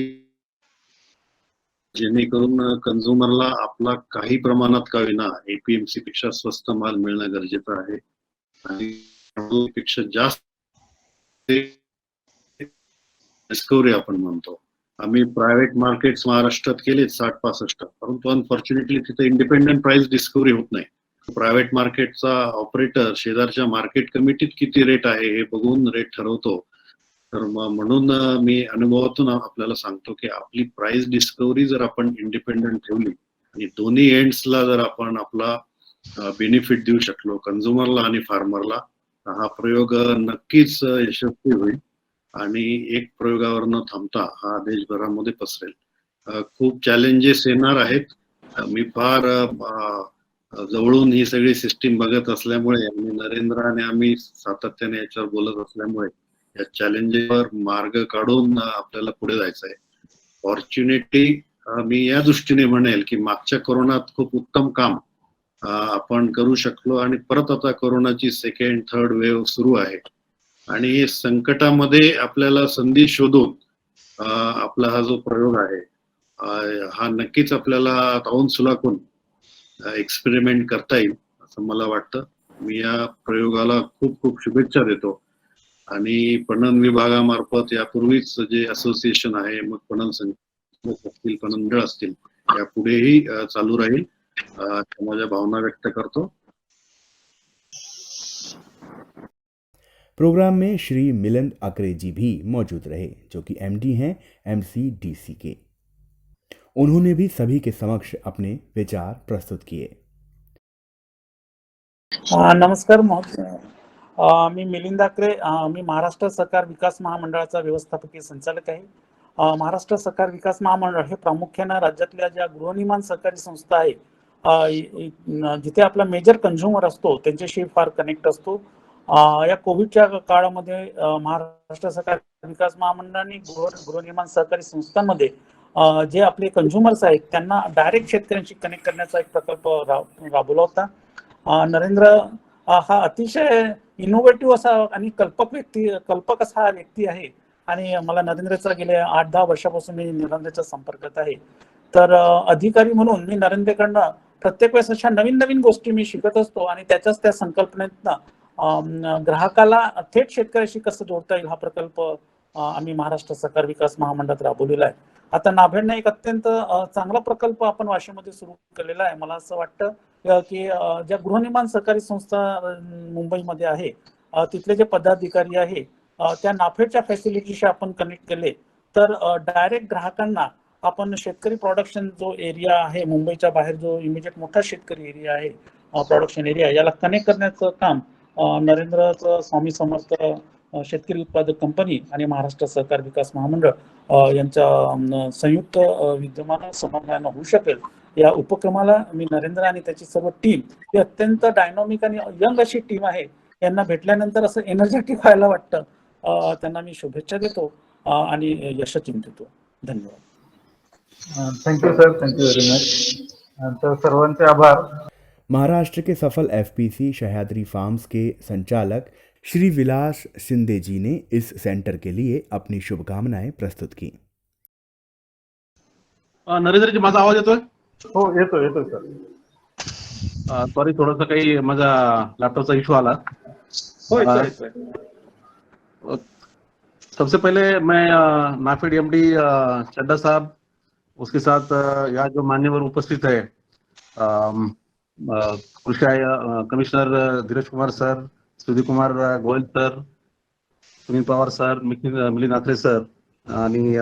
जेणेकरून कंझ्युमरला आपला काही प्रमाणात का विना APMC पेक्षा स्वस्त माल मिळणं गरजेचं आहे आणि पेक्षा जास्त डिस्कवरी आपण म्हणतो. आम्ही प्रायव्हेट मार्केट्स महाराष्ट्रात केले 60-65, परंतु अनफॉर्च्युनेटली तिथे इंडिपेंडंट प्राइस डिस्कवरी होत नाही. प्रायव्हेट मार्केटचा ऑपरेटर शेजारच्या मार्केट कमिटीत किती रेट आहे हे बघून रेट ठरवतो. तर म्हणून मी अनुभवातून आपल्याला सांगतो की आपली प्राइस डिस्कवरी जर आपण इंडिपेंडंट ठेवली आणि दोन्ही एंड्सला जर आपण आपला बेनिफिट देऊ शकलो, कंझ्युमरला आणि फार्मरला, हा प्रयोग नक्कीच यशस्वी होईल आणि एक प्रयोगावर न थांबता हा देशभरामध्ये पसरेल. खूप चॅलेंजेस येणार आहेत. मी फार जवळून ही सगळी सिस्टीम बघत असल्यामुळे आणि नरेंद्र आणि आम्ही सातत्याने याच्यावर बोलत असल्यामुळे या चॅलेंजवर मार्ग काढून आपल्याला पुढे जायचं आहे. फॉर्च्युनेटली मी या दृष्टीने म्हणेल की मागच्या कोरोनात खूप उत्तम काम आपण करू शकलो आणि परत आता कोरोनाची 2nd, 3rd वेव्ह सुरू आहे आणि संकटामध्ये आपल्याला संधी शोधून आपला हा जो प्रयोग आहे हा नक्कीच आपल्याला तावून सुलाखून एक्सपेरिमेंट करता येईल असं मला वाटतं. मी या प्रयोगाला खूप खूप शुभेच्छा देतो आणि पणन विभागामार्फत यापूर्वीच जे असोसिएशन आहे, मग पणन संघ असतील, पणन मंडळ असतील, या पुढेही चालू राहील, माझ्या भावना व्यक्त करतो. प्रोग्राम में श्री मिलिंद अकरे जी भी मौजूद रहे, जो कि MD हैं MCDC के. उन्होंने भी सभी के समक्ष अपने विचार प्रस्तुत किए. नमस्कार महोदय, मी मिलिंद अकरे, मी महाराष्ट्र सहकार विकास महामंडळाचा व्यवस्थापकीय संचालक आहे. महाराष्ट्र सहकार विकास महामंडळ हे प्रामुख्याने राज्यातल्या ज्या गृहनिर्माण सहकारी संस्था आहे जिथे आपला मेजर कंझ्युमर असतो त्यांच्याशी फार कनेक्ट असतो. या कोविडच्या काळामध्ये महाराष्ट्र सहकार विकास महामंडळाने गृहनिर्माण सहकारी संस्थांमध्ये जे आपले कंझ्युमर्स आहेत त्यांना डायरेक्ट शेतकऱ्यांशी कनेक्ट करण्याचा एक प्रकल्प राबवला होता. नरेंद्र हा अतिशय इनोव्हेटिव्ह असा आणि कल्पक असा व्यक्ती आहे आणि मला नरेंद्रचा गेल्या 8-10 वर्षापासून मी नरेंद्रच्या संपर्कात आहे. तर अधिकारी म्हणून मी नरेंद्रकडनं प्रत्येक वेळेस अशा नवीन नवीन गोष्टी मी शिकत असतो आणि त्याच्याच त्या संकल्पनेतनं ग्राहकाला थेट शेतकऱ्याशी कसं जोडता येईल हा प्रकल्प आम्ही महाराष्ट्र सहकार विकास महामंडळात राबवलेला आहे. आता नाभेडने एक अत्यंत चांगला प्रकल्प आपण वाशिममध्ये सुरू केलेला आहे. मला असं वाटतं की ज्या गृहनिर्माण सहकारी संस्था मुंबईमध्ये आहे तिथले जे पदाधिकारी आहे त्या नाफेडच्या फॅसिलिटीशी आपण कनेक्ट केले तर डायरेक्ट ग्राहकांना आपण शेतकरी प्रोडक्शन जो एरिया आहे मुंबईच्या बाहेर जो इमिजिएट मोठा शेतकरी एरिया आहे प्रोडक्शन एरिया याला कनेक्ट करण्याचं काम नरेंद्रचं स्वामी समर्थ शेतकरी उत्पादक कंपनी आणि महाराष्ट्र सहकार विकास महामंडळ यांच्या संयुक्त विद्यमान समन्वयानं होऊ शकेल. या उपक्रमाला मी नरेंद्र आणि त्याची सर्व टीम ही अत्यंत डायनॉमिक आणि यंग अशी टीम आहे. यांना भेटल्यानंतर असं एनर्जेटिक व्हायला वाटतं. त्यांना मी शुभेच्छा देतो आणि यश चिंतितो. धन्यवाद. Thank you sir, thank you very much. तर सर्वांचे आभार. महाराष्ट्र के सफल एफपीसी सह्याद्री फार्म्स के संचालक श्री विलास शिंदे जी ने इस सेंटर के लिए अपनी शुभकामनाएं प्रस्तुत की. नरेंद्र जी, माझा आवाज येतोय? हो, येतो सर. सॉरी, थोडासा काही माझा लॅपटॉपचा इश्यू आला. सबसे पहले मैं नाफेड एमडी चड्डा साहब, उसके साथ यहाँ जो मान्यवर उपस्थित है कृषि commissioner Dheeraj Kumar sir, Sudhir Kumar Goyal sir, Sunil Pawar sir, Milind Atre sir आणि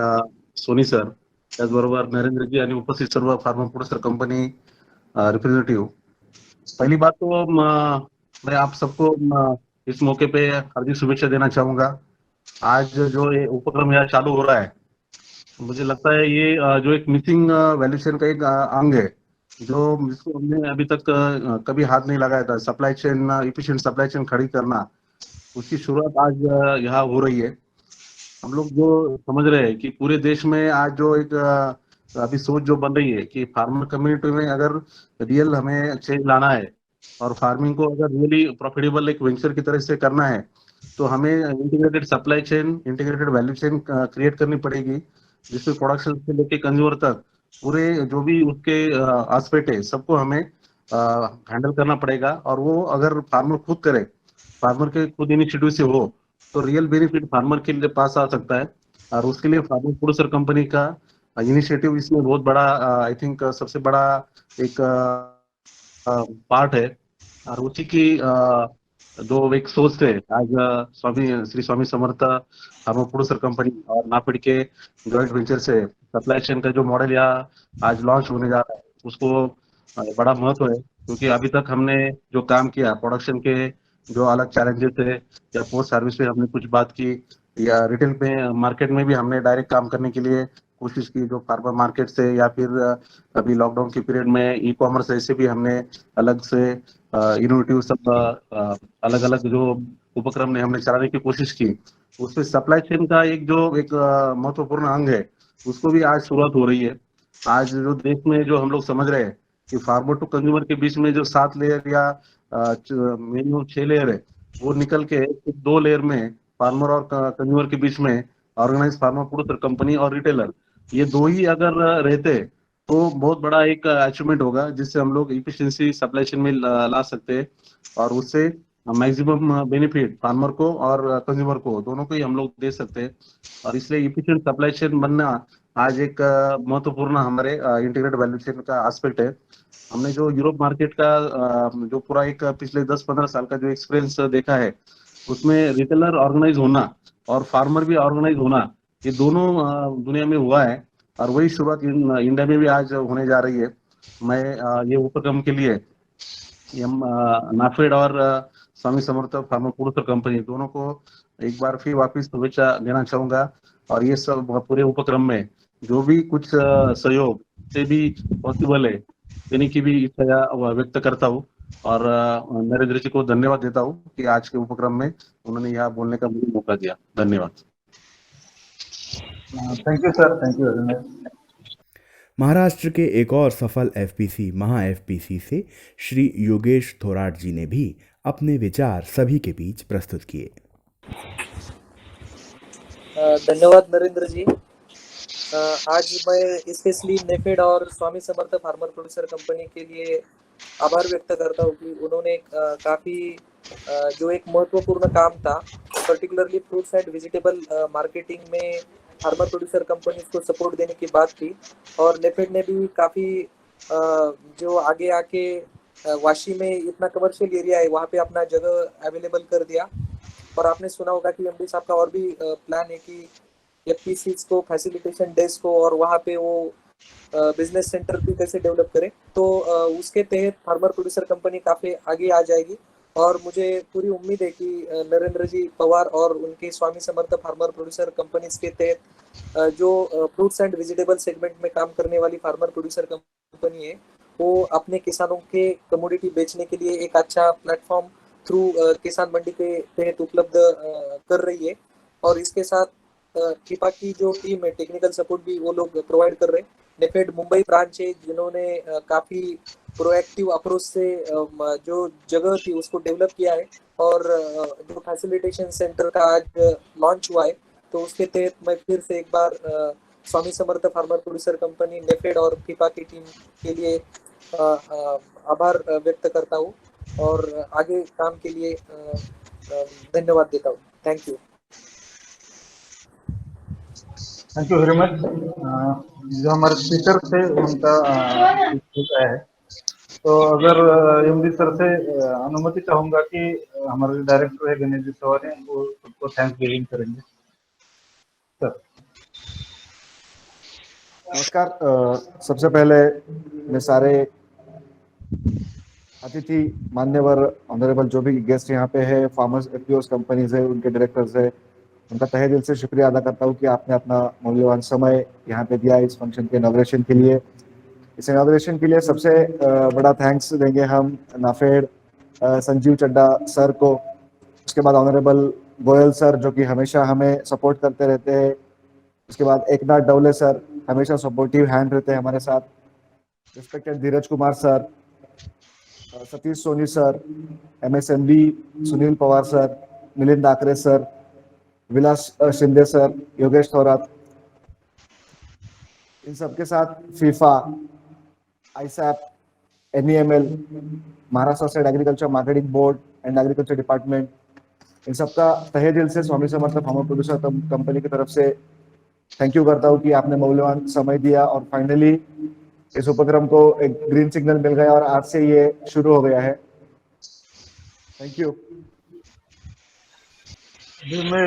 सोनी सर, त्याचबरोबर नरेंद्रजी आणि उपस्थित सर्व फार्मा प्रोड्यूसर कंपनी रिप्रेजेंटेटिव. पहली बात तो मैं आप सबको इस मौके पे हार्दिक शुभेच्छा देना चाहूंगा. आज जो ये उपक्रम यहाँ चालू हो रहा है, मुझे लगता है ये जो एक मिसिंग वैल्यू चेन का एक अंग है जिसको हमने अभी तक कभी हाथ नहीं लगाया था. Supply chain, efficient supply chain खड़ी करना, उसकी शुरुआत आज यहाँ हो रही है. हम लोग जो समझ रहे हैं कि पूरे देश में आज जो एक अभी सोच जो बन रही है कि फार्मर कम्युनिटी में अगर रियल हमें चेंज लाना है और फार्मिंग को अगर रियली प्रॉफिटेबल एक वेंचर की तरह से करना है तो हमें integrated supply chain, integrated value chain create करनी पड़ेगी, जिसमें प्रोडक्शन से लेके कंज्यूमर तक पूरे जो भी उसके एस्पेक्ट है सबको हमें हैंडल करना पड़ेगा. और वो अगर फार्मर खुद करे, फार्मर के खुद इनिशिएटिव से हो तो रियल बेनिफिट फार्मर के लिए पास आ सकता है. और उसके लिए फार्मर प्रोड्यूसर कंपनी का इनिशिएटिव इसमें बहुत बड़ा, आई थिंक सबसे बड़ा एक पार्ट है. और उसी की जो एक सोच से आज Shri Swami Samarth farmer producer company और नाफेड के जॉइंट वेंचर से सप्लाई चेन का जो मॉडल यहाँ आज लॉन्च होने जा रहा है उसको बड़ा महत्व है. क्योंकि अभी तक हमने जो काम किया प्रोडक्शन के जो अलग चैलेंजेस है या पोस्ट सर्विस पे हमने कुछ बात की, या रिटेल पे मार्केट में भी हमने डायरेक्ट काम करने के लिए कोशिश की जो फार्मर मार्केट से, या फिर अभी लॉकडाउन के पीरियड में ई कॉमर्स ऐसे भी हमने अलग से इनोवेटिव सब अलग अलग जो उपक्रम ने हमने चलाने की कोशिश की. उसमें सप्लाई चेन का एक महत्वपूर्ण अंग है, उसको भी आज शुरुआत हो रही है. आज जो देश में जो हम लोग समझ रहे हैं कि फार्मर टू कंज्यूमर के बीच में जो 7 लेयर या मिनिमम 6 लेयर है, वो निकल के 2 लेयर में फार्मर और कंज्यूमर के बीच में ऑर्गेनाइज फार्मर प्रोड्यूसर कंपनी और रिटेलर, ये 2 ही अगर रहते तो बहुत बड़ा एक अचीवमेंट होगा, जिससे हम लोग इफिशिएंसी सप्लाई चेन में ला सकते हैं और उससे मैक्सिमम बेनिफिट फार्मर को और कंज्यूमर को, दोनों को ही हम लोग दे सकते हैं. और इसलिए इफिशिएंट सप्लाई चेन बनना आज एक महत्वपूर्ण हमारे इंटीग्रेटेड वैल्यू चेन का एस्पेक्ट है. हमने जो यूरोप मार्केट का जो पूरा एक पिछले 10-15 साल का जो एक्सपीरियंस देखा है, उसमें रिटेलर ऑर्गेनाइज होना और फार्मर भी ऑर्गेनाइज होना, ये दोनों दुनिया में हुआ है और वही शुरुआत इंडिया में भी आज होने जा रही है. मैं ये उपक्रम के लिए नाफेड और स्वामी समर्थ फार्मर प्रोड्यूसर कंपनी दोनों को एक बार फिर वापिस शुभेच्छा देना चाहूंगा. और ये सब पूरे उपक्रम में जो भी कुछ सहयोग से भी पॉसिबल है देने की भी इच्छा व्यक्त करता हूँ। और नरेंद्र जी को धन्यवाद देता हूँ कि आज के उपक्रम में उन्होंने यहाँ बोलने का मुझे मौका दिया। धन्यवाद। Thank you sir, thank you very much. Maharashtra के एक और सफल एफपीसी महा एफपीसी से श्री योगेश थोराट जी ने भी अपने विचार सभी के बीच प्रस्तुत किए। धन्यवाद नरेंद्र जी। आज मैं स्पेशली नेफेड और स्वामी समर्थ फार्मर प्रोड्यूसर कंपनी के लिए आभार व्यक्त करता हूँ कि उन्होंने काफ़ी जो एक महत्वपूर्ण काम था, particularly fruits and vegetable marketing में फार्मर प्रोड्यूसर कंपनीज को सपोर्ट देने की बात की। और नेफेड ने भी काफ़ी जो आगे आके वाशी में इतना कमर्शियल एरिया है वहाँ पे अपना जगह अवेलेबल कर दिया। और आपने सुना होगा कि एमडी साहब का और भी प्लान है कि एफपीसीज को फैसिलिटेशन डेस्क को और वहाँ पे वो बिजनेस सेंटर भी कैसे डेवलप करें। तो उसके तहत फार्मर प्रोड्यूसर कंपनी काफ़ी आगे आ जाएगी। और मुझे पूरी उम्मीद है कि नरेंद्र जी पवार और उनके स्वामी समर्थ फार्मर प्रोड्यूसर कंपनीज के तहत जो फ्रूट्स एंड वेजिटेबल सेगमेंट में काम करने वाली फार्मर प्रोड्यूसर कंपनी है वो अपने किसानों के कमोडिटी बेचने के लिए एक अच्छा प्लेटफॉर्म थ्रू किसान मंडी के तहत उपलब्ध कर रही है। और इसके साथ कृपा की जो टीम है टेक्निकल सपोर्ट भी वो लोग प्रोवाइड कर रहे हैं। नेफेड मुंबई ब्रांच है जिन्होंने काफ़ी प्रोएक्टिव अप्रोच से जो जगह थी उसको डेवलप किया है। और जो फैसिलिटेशन सेंटर का आज लॉन्च हुआ है तो उसके तहत मैं फिर से एक बार स्वामी Samarth farmer producer company NAFED और कृपा की टीम के लिए आभार व्यक्त करता हूँ और आगे काम के लिए धन्यवाद देता हूँ। Thank you. Thank you very much. जो हमारे स्पीकर थे उनका है, तो अगर एमडी सर से अनुमति चाहूंगा कि हमारे डायरेक्टर है गणेश जी सवार हैं वो सबको थैंक्स गिविंग करेंगे। सर नमस्कार। सबसे पहले मैं सारे अतिथि मान्यवर ऑनरेबल जो भी गेस्ट यहाँ पे है, फार्मर्स एफपीओ कंपनीज है, उनके डायरेक्टर्स है, उनका तहे दिल से शुक्रिया अदा करता हूँ कि आपने अपना मूल्यवान समय यहाँ पे दिया इस फंक्शन के इनॉग्रेशन के लिए। इस इनॉग्रेशन के लिए सबसे बड़ा थैंक्स देंगे हम नाफेड संजीव चड्डा सर को, उसके बाद ऑनरेबल गोयल सर जो कि हमेशा हमें सपोर्ट करते रहते हैं, उसके बाद एकनाथ डवले सर हमेशा सपोर्टिव हैंड रहते हैं हमारे साथ, respected Dheeraj Kumar sir, Satish Soni sir, एमएसएमडी Sunil Pawar sir, Milind Aakre sir, Vilas Shinde sir, Yogesh Thorat, इन सबके साथ फीफा, आईसैप, NEML, Maharashtra state agriculture marketing board and agriculture department, इन सबका तहे दिल से Swami Samarth farmer producer company की तरफ से थैंक यू करता हूँ कि आपने मूल्यवान समय दिया और फाइनली इस उपक्रम को एक ग्रीन सिग्नल मिल गया और आज से ये शुरू हो गया है। Thank you. जी मैं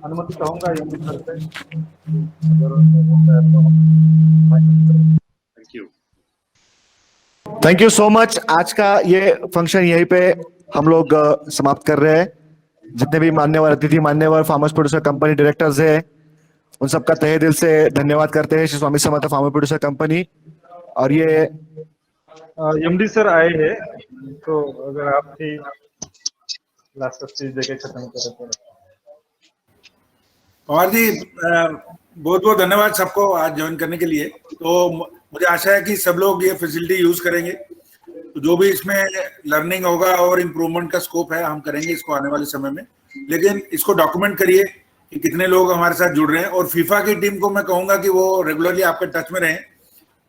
अनुमति चाहूंगा एमडी सर से। Thank you so much. आज का ये फंक्शन यहीं पे हम लोग समाप्त कर रहे हैं। जितने भी मान्यवर अतिथि मान्यवर फार्मर्स प्रोड्यूसर कंपनी डायरेक्टर्स है उन सबका तहे दिल से धन्यवाद करते हैं Shri Swami Samarth farmer producer company. और ये एमडी सर आए हैं तो अगर आप थी लास्ट जगह खत्म करें। पवार जी बहुत बहुत धन्यवाद सबको आज ज्वाइन करने के लिए। तो मुझे आशा है कि सब लोग ये फैसिलिटी यूज करेंगे। तो जो भी इसमें लर्निंग होगा और इम्प्रूवमेंट का स्कोप है हम करेंगे इसको आने वाले समय में, लेकिन इसको डॉक्यूमेंट करिए कि कितने लोग हमारे साथ जुड़ रहे हैं। और फीफा की टीम को मैं कहूंगा कि वो रेगुलरली आपके टच में रहें।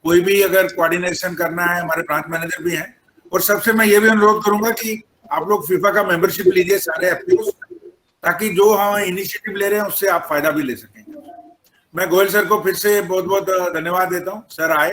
कोई भी अगर कोऑर्डिनेशन करना है, हमारे ब्रांच मैनेजर भी हैं। और सबसे मैं ये भी अनुरोध करूंगा कि आप लोग फीफा का मेंबरशिप लीजिए सारे एफपीओ, ताकि जो हम इनिशिएटिव ले रहे हैं उससे आप फायदा भी ले सकेंगे। मैं गोयल सर को फिर से बहुत बहुत धन्यवाद देता हूँ। सर आए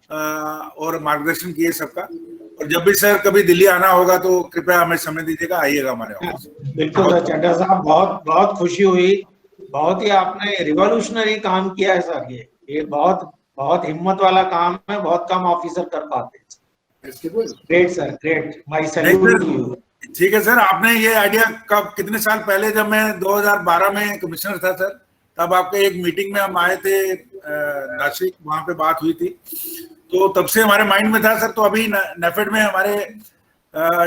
और मार्गदर्शन किए सबका। और जब भी सर कभी दिल्ली आना होगा तो कृपया हमें समय दीजिएगा, आइएगा हमारे ऑफिस। बिल्कुल चड्डा साहब, बहुत बहुत खुशी हुई। बहुत ही आपने रिवॉल्यूशनरी काम किया है सर। ये बहुत बहुत हिम्मत वाला काम है, बहुत कम ऑफिसर कर पाते हैं। Great sir, great. My salute to you. ठीक है सर। आपने ये आइडिया कब, कितने साल पहले, जब मैं 2012 में कमिश्नर था सर, तब आपके एक मीटिंग में हम आए थे नासिक, वहां पे बात हुई थी, तो तब से हमारे माइंड में था सर। तो अभी नेफेड में हमारे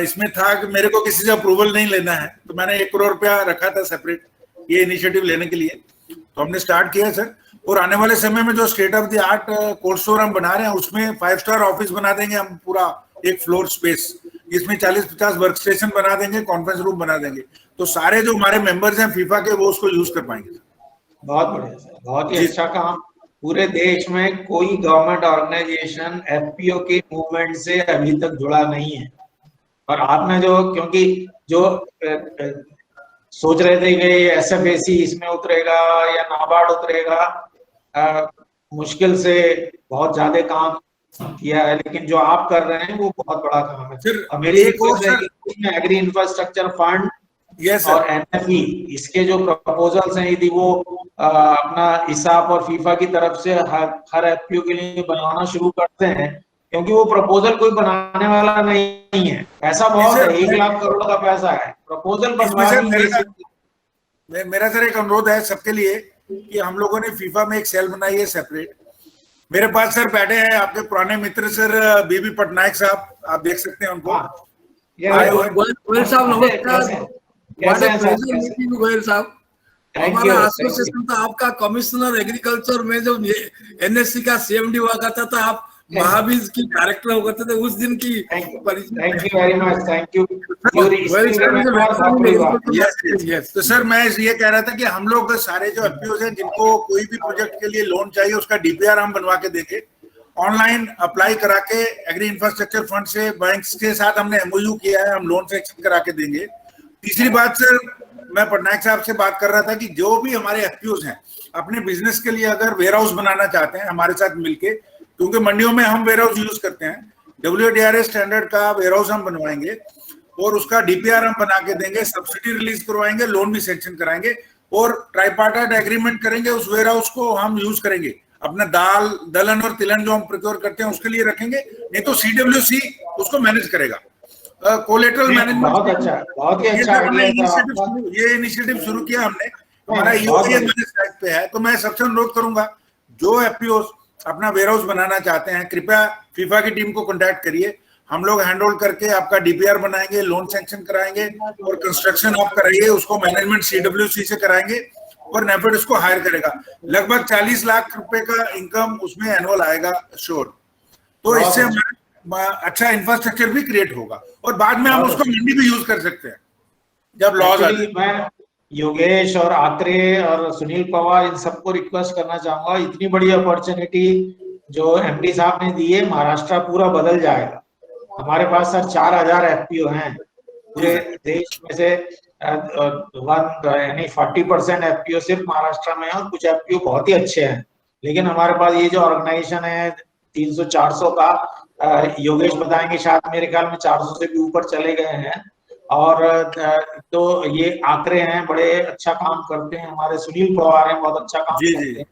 इसमें था कि मेरे को किसी से अप्रूवल नहीं लेना है, तो मैंने 1 करोड़ रुपया रखा था सेपरेट ये इनिशिएटिव लेने के लिए, तो हमने स्टार्ट किया सर। और आने वाले समय में जो state of the art cold store हम बना रहे हैं, उसमें 5 स्टार ऑफिस बना देंगे हम, पूरा एक फ्लोर स्पेस, जिसमें 40-50 वर्क स्टेशन बना देंगे, कॉन्फ्रेंस रूम बना देंगे, तो सारे जो हमारे मेंबर्स हैं फीफा के वो उसको यूज कर पाएंगे। बहुत बढ़िया सर, बहुत ही अच्छा काम। पूरे देश में कोई गवर्नमेंट ऑर्गेनाइजेशन एफपीओ के मूवमेंट से अभी तक जुड़ा नहीं है, और आपने जो, क्योंकि जो सोच रहे थे कि एसएफएसी इसमें उतरेगा या नाबार्ड उतरेगा, मुश्किल से बहुत ज्यादा काम किया है, लेकिन जो आप कर रहे हैं वो बहुत बड़ा काम है। और मेरी रिक्वेस्ट है कि एग्री इंफ्रास्ट्रक्चर फंड और एनएफई, इसके जो प्रपोजल्स हैं यदि वो अपना इसाफ और फीफा की तरफ से हर एफपीओ के लिए बनवाना शुरू करते हैं, क्योंकि वो प्रपोजल कोई बनाने वाला नहीं है, पैसा बहुत है, 1 लाख करोड़ का पैसा है, प्रपोजल मेरा सर एक अनुरोध है सबके लिए कि हम लोगों ने फीफा में एक सेल बनाई है सेपरेट। मेरे पास सर बैठे हैं आपके पुराने मित्र सर बीबी पटनायक साहब, आप देख सकते हैं उनको। गोयल साहब नमस्कार। गोयल साहब, हमारा एसोसिएशन था आपका कमिश्नर एग्रीकल्चर में जब एनएससी का सीएमडी हुआ करता था, आप महावीर की डायरेक्टर हो करते थे, उस दिन की। Thank you very much, thank you. तो सर मैं ये कह रहा था कि हम लोग सारे जो एफपीओज हैं जिनको कोई भी प्रोजेक्ट के लिए लोन चाहिए, उसका डीपीआर हम बनवा के देंगे, ऑनलाइन अप्लाई करा के एग्री इंफ्रास्ट्रक्चर फंड से बैंक्स के साथ हमने एमओयू किया है, हम लोन सेक्शन करा के देंगे। तीसरी बात सर, मैं पटनायक साहब से बात कर रहा था कि जो भी हमारे एफपीओज हैं अपने बिजनेस के लिए अगर वेयर हाउस बनाना चाहते हैं हमारे साथ मिलके, क्योंकि मंडियों में हम वेयर हाउस यूज करते हैं, WDRA स्टैंडर्ड का वेयर हाउस हम बनवाएंगे और उसका डीपीआर हम बना के देंगे, सब्सिडी रिलीज करवाएंगे, लोन भी सैंक्शन कराएंगे और ट्राइपार्टाइट एग्रीमेंट करेंगे। उस वेयर हाउस को हम यूज करेंगे, अपना दाल दलहन और तिलहन जो हम प्रिक्योर करते हैं उसके लिए रखेंगे, नहीं तो CWC उसको मैनेज करेगा। कोलेटरल मैनेजमेंट बहुत अच्छा, बहुत ही अच्छा ये इनिशिएटिव शुरू किया हमने, हमारा ये पे है। तो मैं सबसे अनुरोध करूंगा जो एफपीओ अपना वेयर हाउस बनाना चाहते हैं, कृपया फीफा की टीम को कांटेक्ट करिए, हम लोग हैंड होल्ड करके आपका डीपीआर बनाएंगे, लोन सैंक्शन कराएंगे और कंस्ट्रक्शन आप कराइए, उसको मैनेजमेंट CWC से कराएंगे और नेफेड उसको हायर करेगा। लगभग 40 लाख रुपए का इनकम उसमें एनुअल आएगा श्योर। तो इससे अच्छा इंफ्रास्ट्रक्चर भी क्रिएट होगा और बाद में हम उसको मंडी भी यूज कर सकते हैं जब लॉज आ जाए। मैं योगेश और आत्रे और सुनील पवार इन सबको रिक्वेस्ट करना चाहूंगा, इतनी बड़ी अपॉर्चुनिटी जो एमडी साहब ने दी है, महाराष्ट्र पूरा बदल जाएगा। हमारे पास सर 4000 एफपीओ हैं पूरे देश में से, यानी 40% एफपीओ सिर्फ महाराष्ट्र में है और कुछ एफपीओ बहुत ही अच्छे हैं। लेकिन हमारे पास ये जो ऑर्गेनाइजेशन है 300-400 का, योगेश बताएंगे शायद मेरे ख्याल में 400 से भी ऊपर चले गए हैं, और तो ये आंकड़े हैं, बड़े अच्छा काम करते हैं। हमारे सुनील पवार हैं, बहुत अच्छा काम करते हैं।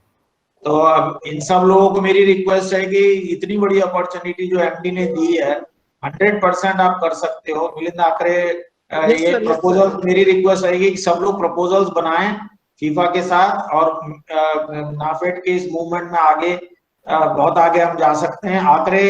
तो अब इन सब लोगों को मेरी रिक्वेस्ट है कि इतनी बड़ी अपॉर्चुनिटी जो एमडी ने दी है 100% आप कर सकते हो। मिलिंद आंकड़े, ये प्रपोजल, मेरी रिक्वेस्ट रहेगी कि सब लोग प्रपोजल्स बनाएं फीफा के साथ, और नाफेड के इस मूवमेंट में आगे बहुत आगे हम जा सकते हैं। आंकड़े,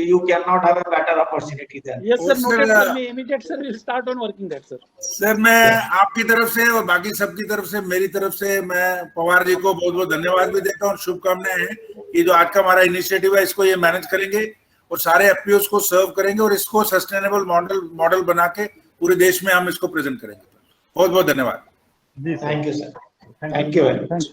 you cannot have a better opportunity there. Yes sir, noted sir, me immediate sir will start on working that sir. Sir मैं आपकी तरफ से और बाकी सबकी तरफ से, मेरी तरफ से मैं पवार जी को बहुत बहुत धन्यवाद भी देता हूँ, शुभकामनाएं हैं कि जो आज का हमारा इनिशिएटिव है इसको ये मैनेज करेंगे और सारे एफपीओ को सर्व करेंगे और इसको सस्टेनेबल मॉडल बना के पूरे देश में हम इसको प्रेजेंट करेंगे। बहुत बहुत धन्यवाद। Thank you sir, thank you very much.